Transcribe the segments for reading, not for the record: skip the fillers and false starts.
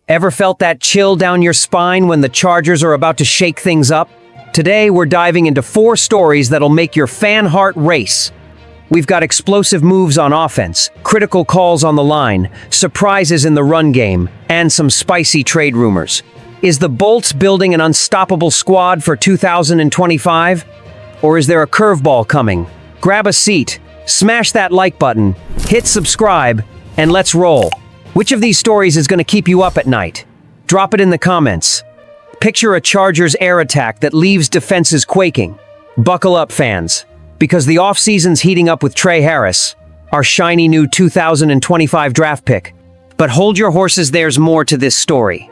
Ever felt that chill down your spine when the Chargers are about to shake things up? Today, we're diving into 4 stories that'll make your fan heart race. We've got explosive moves on offense, critical calls on the line, surprises in the run game, and some spicy trade rumors. Is the Bolts building an unstoppable squad for 2025? Or is there a curveball coming? Grab a seat, smash that like button, hit subscribe, and let's roll. Which of these stories is going to keep you up at night? Drop it in the comments. Picture a Chargers air attack that leaves defenses quaking. Buckle up, fans, because the offseason's heating up with Trey Harris, our shiny new 2025 draft pick. But hold your horses, there's more to this story.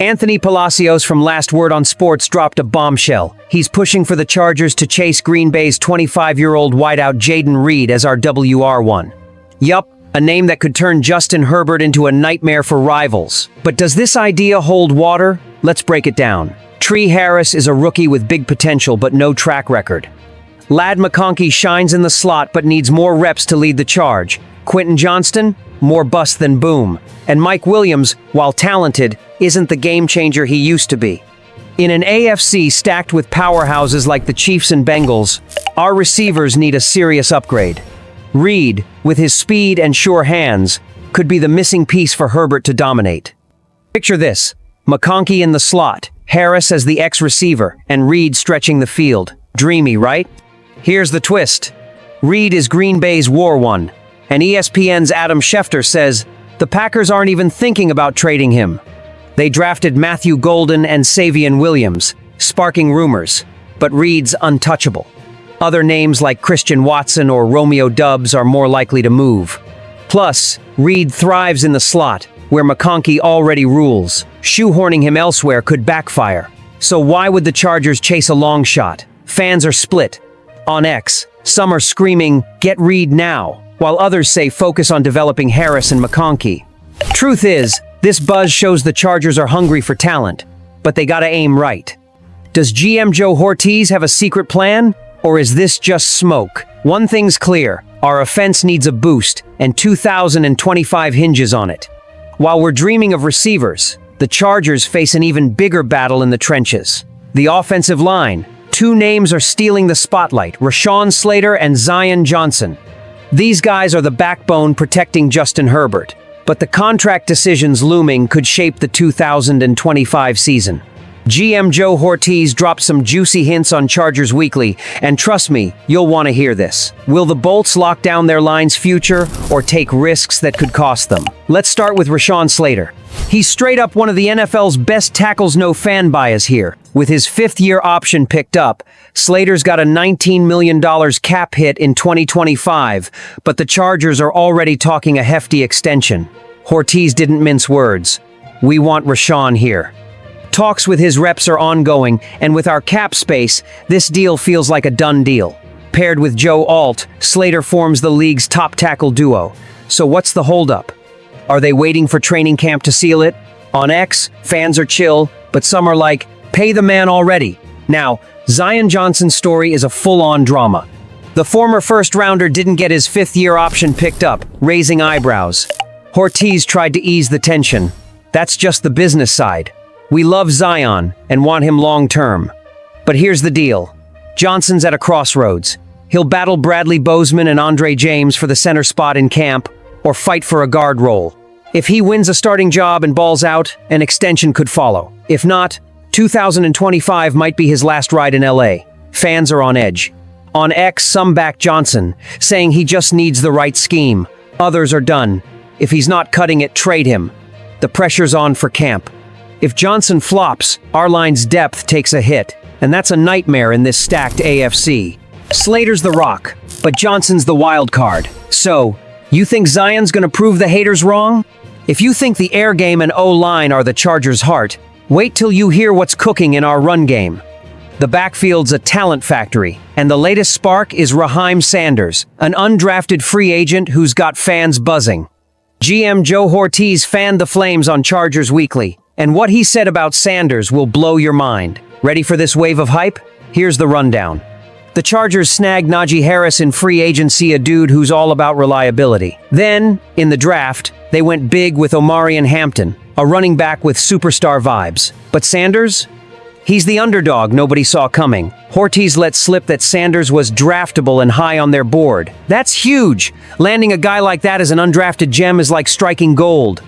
Anthony Palacios from Last Word on Sports dropped a bombshell. He's pushing for the Chargers to chase Green Bay's 25-year-old wideout Jaden Reed as our WR1. Yup, a name that could turn Justin Herbert into a nightmare for rivals. But does this idea hold water? Let's break it down. Trey Harris is a rookie with big potential but no track record. Ladd McConkey shines in the slot but needs more reps to lead the charge. Quentin Johnston, more bust than boom. And Mike Williams, while talented, isn't the game changer he used to be. In an AFC stacked with powerhouses like the Chiefs and Bengals, our receivers need a serious upgrade. Reed, with his speed and sure hands, could be the missing piece for Herbert to dominate. Picture this: McConkey in the slot, Harris as the ex-receiver, and Reed stretching the field. Dreamy, right? Here's the twist. Reed is Green Bay's War One, and ESPN's Adam Schefter says the Packers aren't even thinking about trading him. They drafted Matthew Golden and Savion Williams, sparking rumors, but Reed's untouchable. Other names like Christian Watson or Romeo Doubs are more likely to move. Plus, Reed thrives in the slot, where McConkey already rules. Shoehorning him elsewhere could backfire. So why would the Chargers chase a long shot? Fans are split. On X, some are screaming, "Get Reed now," while others say focus on developing Harris and McConkey. Truth is, this buzz shows the Chargers are hungry for talent, but they gotta aim right. Does GM Joe Ortiz have a secret plan? Or is this just smoke? One thing's clear, our offense needs a boost, and 2025 hinges on it. While we're dreaming of receivers, the Chargers face an even bigger battle in the trenches. The offensive line. 2 names are stealing the spotlight: Rashawn Slater and Zion Johnson. These guys are the backbone protecting Justin Herbert, but the contract decisions looming could shape the 2025 season. GM Joe Ortiz dropped some juicy hints on Chargers Weekly, and trust me, you'll want to hear this. Will the Bolts lock down their line's future or take risks that could cost them? Let's start with Rashawn Slater. He's straight up one of the NFL's best tackles, no fan bias here. With his 5th-year option picked up, Slater's got a $19 million cap hit in 2025, but the Chargers are already talking a hefty extension. Ortiz didn't mince words. We want Rashawn here. Talks with his reps are ongoing, and with our cap space, this deal feels like a done deal. Paired with Joe Alt, Slater forms the league's top tackle duo. So what's the holdup? Are they waiting for training camp to seal it? On X, fans are chill, but some are like, pay the man already. Now, Zion Johnson's story is a full-on drama. The former first-rounder didn't get his 5th-year option picked up, raising eyebrows. Ortiz tried to ease the tension. That's just the business side. We love Zion and want him long-term. But here's the deal. Johnson's at a crossroads. He'll battle Bradley Bozeman and Andre James for the center spot in camp, or fight for a guard role. If he wins a starting job and balls out, an extension could follow. If not, 2025 might be his last ride in LA. Fans are on edge. On X, some back Johnson, saying he just needs the right scheme. Others are done. If he's not cutting it, trade him. The pressure's on for camp. If Johnson flops, our line's depth takes a hit, and that's a nightmare in this stacked AFC. Slater's the rock, but Johnson's the wild card. So, you think Zion's gonna prove the haters wrong? If you think the air game and O-line are the Chargers' heart, wait till you hear what's cooking in our run game. The backfield's a talent factory, and the latest spark is Raheem Sanders, an undrafted free agent who's got fans buzzing. GM Joe Ortiz fanned the flames on Chargers Weekly, and what he said about Sanders will blow your mind. Ready for this wave of hype? Here's the rundown. The Chargers snagged Najee Harris in free agency, a dude who's all about reliability. Then, in the draft, they went big with Omarion Hampton, a running back with superstar vibes. But Sanders? He's the underdog nobody saw coming. Ortiz let slip that Sanders was draftable and high on their board. That's huge! Landing a guy like that as an undrafted gem is like striking gold.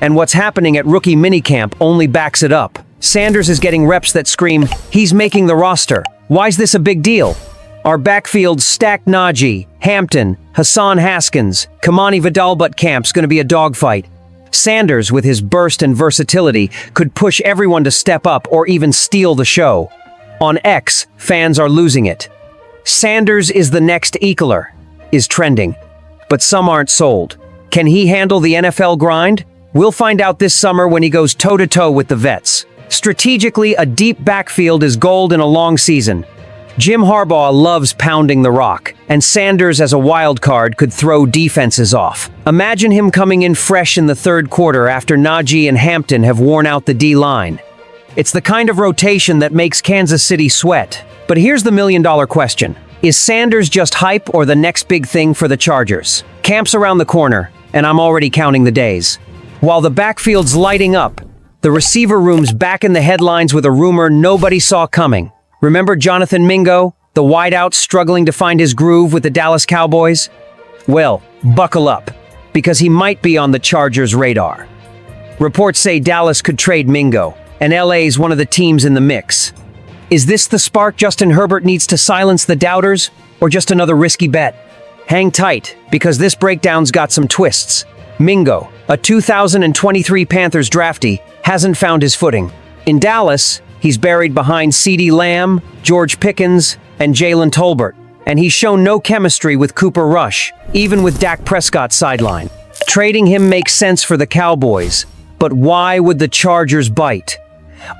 And what's happening at rookie minicamp only backs it up. Sanders is getting reps that scream, he's making the roster. Why's this a big deal? Our backfield stacked Najee, Hampton, Hassan Haskins, Kamani Vidal, but camp's gonna be a dogfight. Sanders, with his burst and versatility, could push everyone to step up or even steal the show. On X, fans are losing it. Sanders is the next Ekeler, is trending. But some aren't sold. Can he handle the NFL grind? We'll find out this summer when he goes toe-to-toe with the vets. Strategically, a deep backfield is gold in a long season. Jim Harbaugh loves pounding the rock, and Sanders as a wild card could throw defenses off. Imagine him coming in fresh in the third quarter after Najee and Hampton have worn out the D-line. It's the kind of rotation that makes Kansas City sweat. But here's the million-dollar question. Is Sanders just hype or the next big thing for the Chargers? Camp's around the corner, and I'm already counting the days. While the backfield's lighting up, the receiver room's back in the headlines with a rumor nobody saw coming. Remember Jonathan Mingo, the wideout struggling to find his groove with the Dallas Cowboys? Well, buckle up, because he might be on the Chargers' radar. Reports say Dallas could trade Mingo, and LA's one of the teams in the mix. Is this the spark Justin Herbert needs to silence the doubters, or just another risky bet? Hang tight, because this breakdown's got some twists. Mingo, a 2023 Panthers draftee, hasn't found his footing. In Dallas, he's buried behind CeeDee Lamb, George Pickens, and Jalen Tolbert, and he's shown no chemistry with Cooper Rush, even with Dak Prescott sideline. Trading him makes sense for the Cowboys, but why would the Chargers bite?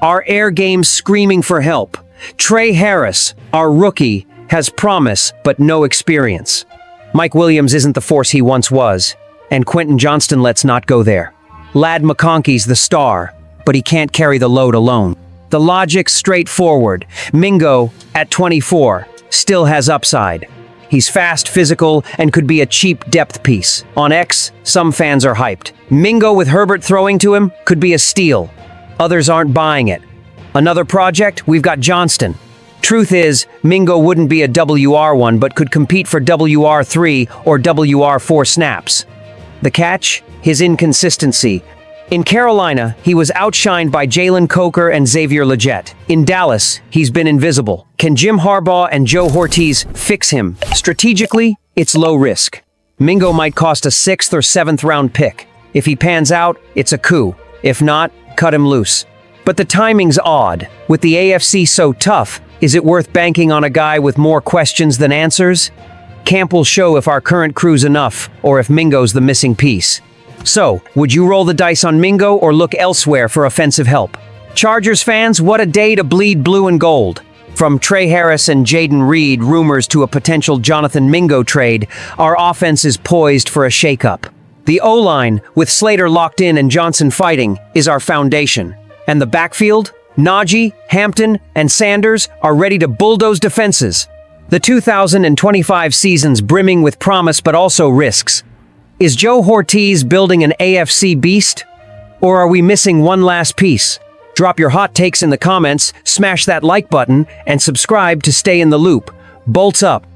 Our air game's screaming for help. Trey Harris, our rookie, has promise but no experience. Mike Williams isn't the force he once was, and Quentin Johnston let's not go there. Ladd McConkey's the star, but he can't carry the load alone. The logic's straightforward. Mingo, at 24, still has upside. He's fast, physical, and could be a cheap depth piece. On X, some fans are hyped. Mingo with Herbert throwing to him could be a steal. Others aren't buying it. Another project, we've got Johnston. Truth is, Mingo wouldn't be a WR1 but could compete for WR3 or WR4 snaps. The catch? His inconsistency. In Carolina, he was outshined by Jalen Coker and Xavier Legette. In Dallas, he's been invisible. Can Jim Harbaugh and Joe Ortiz fix him? Strategically, it's low risk. Mingo might cost a 6th or 7th round pick. If he pans out, it's a coup. If not, cut him loose. But the timing's odd. With the AFC so tough, is it worth banking on a guy with more questions than answers? Camp will show if our current crew's enough, or if Mingo's the missing piece. So, would you roll the dice on Mingo or look elsewhere for offensive help? Chargers fans, what a day to bleed blue and gold. From Trey Harris and Jaden Reed rumors to a potential Jonathan Mingo trade, our offense is poised for a shakeup. The O-line, with Slater locked in and Johnson fighting, is our foundation. And the backfield? Najee, Hampton, and Sanders are ready to bulldoze defenses. The 2025 season's brimming with promise but also risks. Is Joe Ortiz building an AFC beast? Or are we missing one last piece? Drop your hot takes in the comments, smash that like button, and subscribe to stay in the loop. Bolts up.